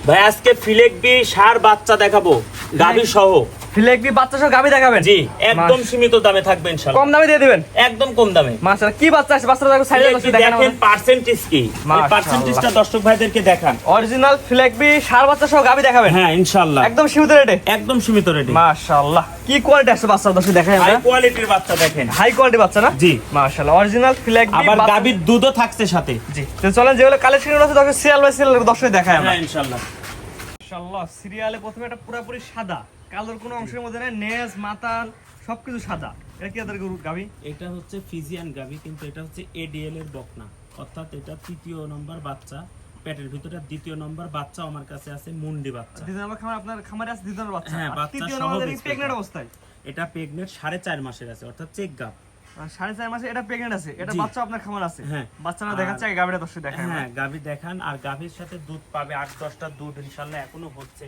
ভাই আজকে ফিলেকবি সার বাচ্চা দেখাবো গাভী সহ। ফিলেকবি বাচ্চা সহ গাভী দেখাবেন? জি, একদম সীমিত দামে থাকবে ইনশাআল্লাহ। কম দামে দিয়ে দিবেন? একদম কম দামে। মাশাআল্লাহ, কি বাচ্চা আছে? বাচ্চাটা দেখো সাইজে দেখেন দেখেন পার্সেন্টেজ কি, মাশাআল্লাহ। পার্সেন্টেজটা দর্শক ভাইদেরকে দেখান। অরিজিনাল ফিলেকবি সার বাচ্চা সহ গাভী দেখাবেন? হ্যাঁ ইনশাআল্লাহ, একদম সীমিত রেটে। একদম সীমিত রেটে। মাশাআল্লাহ, কি কোয়ালিটি আছে বাচ্চা দর্শক দেখাই হাই আমরা। কোয়ালিটির বাচ্চা দেখেন, হাই কোয়ালিটি বাচ্চা না? জি মাশাআল্লাহ, অরিজিনাল ফিলেকবি। আবার গাভীর দুধও থাকছে সাথে। জি, তো চলেন যেগুলো কালেকশন আছে দর্শক সিরিয়াল বাই সিরিয়াল দর্শক দেখাই আমরা। হ্যাঁ ইনশাআল্লাহ। মাশাআল্লাহ, সিরিয়ালে প্রথমে এটা পুরোপুরি সাদা, কালোর কোনো অংশের মধ্যে নেই, নেজ মাথা সবকিছু সাদা। এটা কি আদার গরু গাভী? এটা হচ্ছে ফিজিয়ান গাভী, কিন্তু এটা হচ্ছে এডিএল এর বকনা, অর্থাৎ এটা তৃতীয় নম্বর বাচ্চা, পেটের ভিতরে দ্বিতীয় নম্বর বাচ্চা আমার কাছে আছে, মুন্ডি বাচ্চা। দ্বিতীয় নম্বর খামার আপনার খামারে আছে দ্বিতীয় নম্বর বাচ্চা? হ্যাঁ, আর বাচ্চা তৃতীয় সহ নম্বর বেচতে প্রেগন্যান্ট হবে। অবস্থায়? এটা প্রেগনেন্ট 4.5 মাসের আছে, অর্থাৎ চেক গাভ। 4.5 মাসে এটা প্রেগন্যান্ট আছে, এটা জি। বাচ্চা আপনার খামার আছে? হ্যাঁ। বাচ্চাটা দেখাচ্ছে আগে গাভীটা দর্শক দেখাই আমরা। হ্যাঁ গাভী দেখান, আর গাভীর সাথে দুধ পাবে 8-10টা দুধ ইনশাআল্লাহ এখনো হচ্ছে।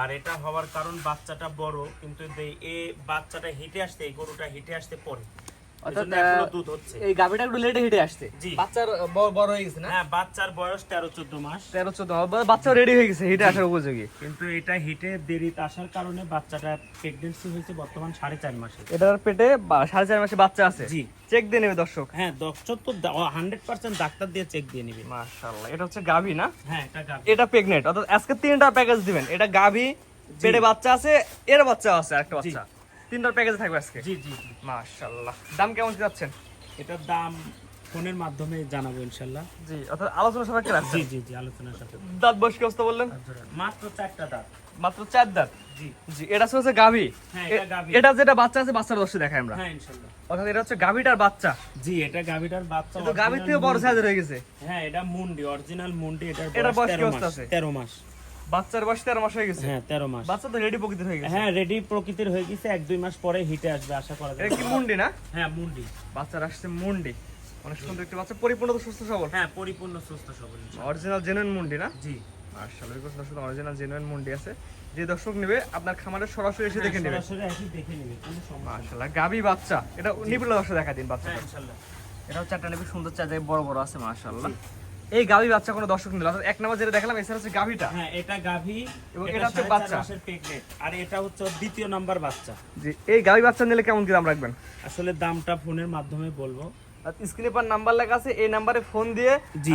আর এটা হওয়ার কারণ বাচ্চাটা বড়, কিন্তু এই বাচ্চাটা হেঁটে আসতে, এই গরুটা হেঁটে আসতে পরে, অর্থাৎ এজন্য এখনো দুধ হচ্ছে। এই গাভীটা একটু লেটে হেঁটে আসছে। জি। বাচ্চার বড় হয়ে গেছে না? হ্যাঁ, বাচ্চার বয়স 13-14 মাস, 13-14 বাচ্চা রেডি হয়ে গেছে হেঁটে আসার উপযোগী। কিন্তু এটা হিটে দেরিতে আসার কারণে বাচ্চাটা প্রেগন্যান্সি হয়েছে বর্তমান 4.5 মাসে। এটার পেটে 4.5 মাসে বাচ্চা আছে। জি। চেক দিয়ে নেবে দর্শক? হ্যাঁ, দর্শক তো 100% ডাক্তার দিয়ে চেক দিয়ে নিবে। মাশাআল্লাহ, এটা হচ্ছে গাভী না? হ্যাঁ, এটা গাভী। এটা প্রেগন্যান্ট, অর্থাৎ আজকে 3টা প্যাকেজ দিবেন। এটা গাভী, পেটে বাচ্চা আছে, এর বাচ্চা আছে আরেকটা বাচ্চা, 3টার প্যাকেজ থাকবে আজকে। জি জি জি। মাশাআল্লাহ, দাম কেমন কি যাচ্ছেন? এটার দাম ফোনের মাধ্যমে জানাবো ইনশাআল্লাহ। জি, অর্থাৎ আলোচনা সাপেক্ষে রাখছেন? জি জি জি, আলোচনার সাথে। দাঁত বয়স কি অবস্থা বললেন? মাত্র 4টা দাঁত। মাত্র 4 দাঁত? জি জি, এটা হচ্ছে গাভী। হ্যাঁ, এটা গাভী। এটা যেটা বাচ্চা আছে বাচ্চার দর্শক দেখাই আমরা। হ্যাঁ ইনশাআল্লাহ। অর্থাৎ এটা হচ্ছে গাভীটার বাচ্চা। জি, এটা গাভীটার বাচ্চা। কিন্তু গাভীর থেকে বড় সাইজের হয়ে গেছে। হ্যাঁ, এটা মুন্ডি, অরিজিনাল মুন্ডি। এটার বয়স কি 13 অবস্থা মাস। আছে? 13 মাস। বাচ্চার বয়স 13 মাস হয়ে গেছে? হ্যাঁ, 13 মাস। বাচ্চা তো রেডি প্রকৃতির হয়ে গেছে। হ্যাঁ, রেডি প্রকৃতির হয়ে গেছে, 1-2 মাস পরে হিটে আসবে আশা করা যায়। এটা কি মুন্ডি না? হ্যাঁ, মুন্ডি। বাচ্চার আসছে মুন্ডি, অনেক সুন্দর একটি বাচ্চা, পরিপূর্ণ তো সুস্থ সবল। হ্যাঁ, পরিপূর্ণ সুস্থ সবল ইনশাআল্লাহ। অরিজিনাল জেনুইন মুন্ডি না? জি। মাশাআল্লাহ, এরকম দর্শক অরিজিনাল জেনুইন মুন্ডি আছে। যে দর্শক নেবে আপনার খামারে সরাসরি এসে দেখে নেবে। সরাসরি এসে দেখে নেবে, কোনো সমস্যা নেই। মাশাআল্লাহ, গাভী বাচ্চা। এটা নিবিড় দর্শক দেখা দিন বাচ্চাটা। হ্যাঁ ইনশাআল্লাহ। এটাও চারটা নেবে, সুন্দর চার জায়গায় বড় বড় আছে মাশাআল্লাহ। এই গাভী বাচ্চা কোনো দর্শক নিল, অর্থাৎ এক নাম্বার যেটা দেখালাম এছাড়া হচ্ছে গাভীটা। হ্যাঁ, এটা গাভী এবং এবং এটা হচ্ছে বাচ্চা। প্রেগনেন্ট, আর এটা হচ্ছে ওর দ্বিতীয় নাম্বার বাচ্চা। জি, এই গাভী বাচ্চা নিলে কেমন কি দাম রাখবেন? আসলে দামটা ফোনের মাধ্যমে বলবো। স্ক্রিনে পর নাম্বার লেখা আছে, এই নাম্বারে ফোন দিয়ে জি।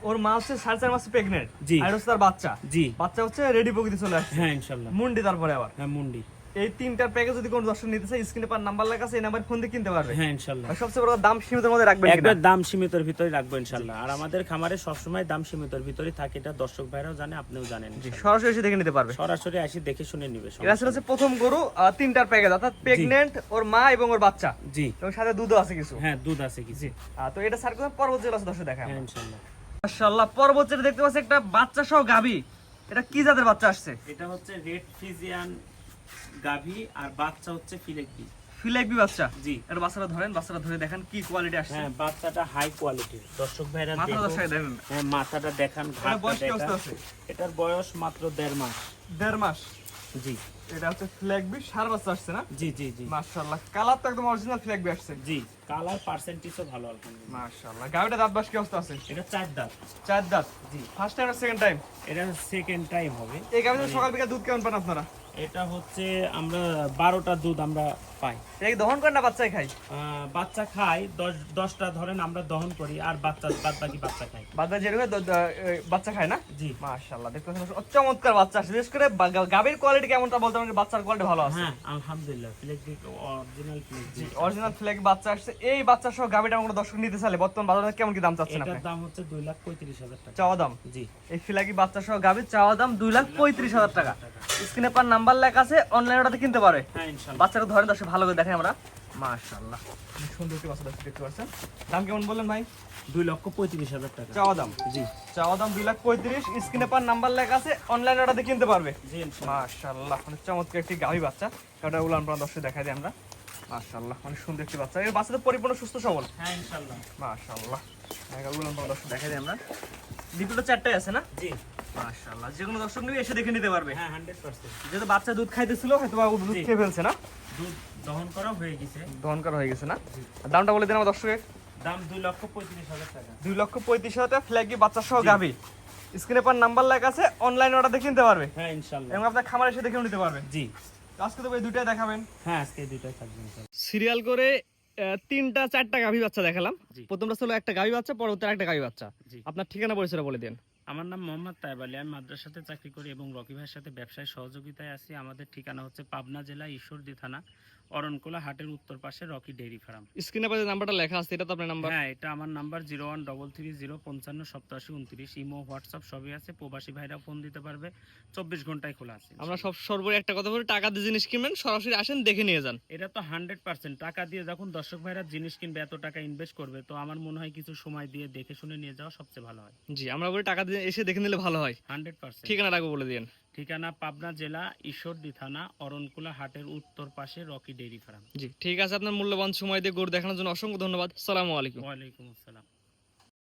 ওর মা হচ্ছে 4.5 মাসে প্রেগনেন্ট, জি। আর হচ্ছে তার বাচ্চা। জি। বাচ্চা হচ্ছে রেডি প্রকৃতি চলে আসছে। হ্যাঁ ইনশাআল্লাহ। মুন্ডি তারপরে আবার। হ্যাঁ, মুন্ডি। এই 3টার প্যাকেজ যদি কোনো দর্শক নিতে চায় স্ক্রিনে পর নাম্বার লেখা আছে, এই নাম্বারে ফোন দিয়ে কিনতে পারবে। হ্যাঁ ইনশাআল্লাহ। আর সবচেয়ে বড় দাম সীমিতের মধ্যে রাখবেন কিনা? একবার দাম সীমিতর ভিতরে রাখবো ইনশাআল্লাহ। আর আমাদের খামারে সবসময় দাম সীমিতর ভিতরে থাকে, এটা দর্শক ভাইরাও জানে, আপনিও জানেন। জি, সরাসরি এসে দেখে নিতে পারবে। সরাসরি এসে দেখে শুনে নিবে। এটা ছিল হচ্ছে প্রথম গরু, 3টার প্যাকেজ, অর্থাৎ প্রেগনেন্ট, ওর মা এবং ওর বাচ্চা, জি। এবং সাথে দুধও আছে কিছু। হ্যাঁ, দুধ আছে কিছু। তো এটা স্যার কোন পর্বত জেলা আছে দর্শক দেখায়। হ্যাঁ ইনশাআল্লাহ। মাশাআল্লাহ, পর্বত জেলা দেখতে পাচ্ছি একটা বাচ্চা সহ গাভী। এটা কি জাতের বাচ্চা আসছে? এটা হচ্ছে রেড ফ্রিজিয়ান গাভী, আর বাচ্চা হচ্ছে ফিলেকবি। ফিলেকবি বাচ্চা? জি। এটা বাচ্চাটা ধরেন, বাচ্চাটা ধরে দেখেন কি কোয়ালিটি আসছে। হ্যাঁ, বাচ্চাটা হাই কোয়ালিটির, দর্শক ভাইরা মাথা দেখো। দর্শক দেখেন। হ্যাঁ, মাথাটা দেখান, এটা ঘাড়টা বয়স কি দেখান। অবস্থা আছে? এটার বয়স মাত্র 1.5 মাস। 1.5 মাস? জি এটা হচ্ছে ফিলেকবি সার বাচ্চা আসছে না? জি জি জি মাশাআল্লাহ, কালার তো একদম অরিজিনাল ফিলেকবি আসছে। জি, কালার পার্সেন্টেজও ভালো আলহামদুলিল্লাহ। মাশাআল্লাহ, গাভীটা দাঁত বাস কি অবস্থা আছে? এটা 4 দাঁত। 4 দাঁত? জি। ফার্স্ট টাইম আর সেকেন্ড টাইম? এটা সেকেন্ড টাইম হবে। এই গাভীটা সকাল বিকাল দুধ কেমন পান আপনারা? এটা হচ্ছে আমরা 12টা দুধ আমরা পাই। এটা কি দহন করেন না বাচ্চাই খায়? বাচ্চা খায় 10টা ধরেন আমরা দহন করি, আর বাদ বাকি বাচ্চা খায়। বাচ্চা যেরকম বাচ্চা খায় না? জি। মাশাআল্লাহ, দেখতে পাচ্ছেন চমৎকার বাচ্চা আসছে। বিশেষ করে গাভীর কোয়ালিটি কেমনটা বলতে পারেন, বাচ্চার কোয়ালিটি ভালো আছে। হ্যাঁ আলহামদুলিল্লাহ, ফিলেকবি অরিজিনাল ফিলেকবি। অরিজিনাল ফ্ল্যাগ বাচ্চা আসছে। এই বাচ্চা সহ গাভীটা কোনো দর্শক নিতে চাইলে বর্তমান বাজারে কেমন কি দাম চাচ্ছেন আপনি? এটার দাম হচ্ছে 2,35,000 টাকা চাওয়া দাম? জি। এই ফ্ল্যাগি বাচ্চা সহ গাভীর চাওয়া দাম 2,35,000 টাকা। স্ক্রিনে পার নাম্বার লেখা আছে, অনলাইনে ওটাতে কিনতে পারে। হ্যাঁ ইনশাআল্লাহ। বাচ্চাটা ধরেন দর্শক ভালো করে দেখেন আমরা। মাশাআল্লাহ, খুব সুন্দর একটি বাচ্চা দর্শক দেখতে পাচ্ছেন। দাম কেমন বললেন ভাই? 2,35,000 টাকা চাওয়া দাম? জি। চাওয়া দাম 2,35,000। স্ক্রিনে পার নাম্বার লেখা আছে, অনলাইনে ওটাতে কিনতে পারবে। জি ইনশাআল্লাহ। মাশাআল্লাহ, অনেক চমৎকার একটি গাভী বাচ্চা। এটা উলান পালান দর্শক দেখাই দিই আমরা। মাশাআল্লাহ, অনেক সুন্দর একটি বাচ্চা। এই বাচ্চাটা পরিপূর্ণ সুস্থ সবল। হ্যাঁ ইনশাআল্লাহ। মাশাআল্লাহ, উলান পালান দর্শক দেখাই দিই আমরা। ডিপোটা 4টাই আছে না? জি। মাশাআল্লাহ, যে কোনো দর্শক নিয়ে এসে দেখে নিতে পারবে। হ্যাঁ 100%। যেহেতু বাচ্চা দুধ খাইতেছিল, হয়তো বা দুধ জি। খেয়ে ফেলছে না? দুধ দহন করা হয়ে গেছে। দহন করা হয়ে গেছে না? জি। আর দামটা বলে দিন আমার দর্শকের। দাম 2,35,000 টাকা। 2,35,000 টাকা ফ্ল্যাগি বাচ্চা সহ জি। গাভী। স্ক্রিনে পার নাম্বার লেখা আছে, অনলাইন অর্ডার দেখে নিতে পারবে হ্যাঁ ইনশাল্লাহ। এবং আপনার খামারে এসে দেখেও নিতে পারবেন। জি। তো আজকে তো ভাই দুইটাই দেখাবেন। হ্যাঁ আজকে এই দুইটাই থাকবে ইনশাল্লাহ। সিরিয়াল করে 3টা 4টা গাভী বাচ্চা দেখালাম। জি। প্রথমটা ছিল একটা গাভী বাচ্চা, পরবর্তী একটা গাভী বাচ্চা। জি। আপনার ঠিকানা পরিচয় বলে দেন। আমার নাম মোহাম্মদ তায়েব আলী, আমি মাদ্রাসাতে চাকরি করি এবং রকি ভাইয়ের সাথে ব্যবসায় সহযোগিতায় আছি। আমাদের ঠিকানা হচ্ছে পাবনা জেলা ঈশ্বরদী থানা অরণকুলা হাটের উত্তর পাশে রকি ডেইরি ফার্ম। স্ক্রিনে পাশে নাম্বারটা লেখা আছে, এটা তো আপনার নাম্বার? হ্যাঁ এটা আমার নাম্বার 013305588729। ইমো হোয়াটসঅ্যাপ সবই আছে, প্রবাসী ভাইরা ফোন দিতে পারবে, 24 ঘন্টায় খোলা আছে। আমরা সব সর্বোপরি একটা কথা বলি, টাকা দিয়ে জিনিস কিনবেন, সরাসরি আসেন দেখে নিয়ে যান। এটা তো 100% টাকা দিয়ে যখন দর্শক ভাইরা জিনিস কিনবে, এত টাকা ইনভেস্ট করবে, তো আমার মনে হয় কিছু সময় দিয়ে দেখে শুনে নিয়ে যাওয়া সবচেয়ে ভালো হয়। জি, আমরা বলি টাকা দিয়ে এসে দেখে নিলে ভালো হয়। 100%। ঠিকানা রাখবো বলে দিন। ঠিকানা পাবনা জেলা ঈশ্বরদী থানা অরণকুলা হাটের উত্তর পাশে রকি ডেইরি ফার্ম। জি ঠিক আছে, আপনার মূল্যবান সময় দিয়ে গরু দেখানোর জন্য অসংখ্য ধন্যবাদ। আসসালামু আলাইকুম। ওয়ালাইকুম আসসালাম।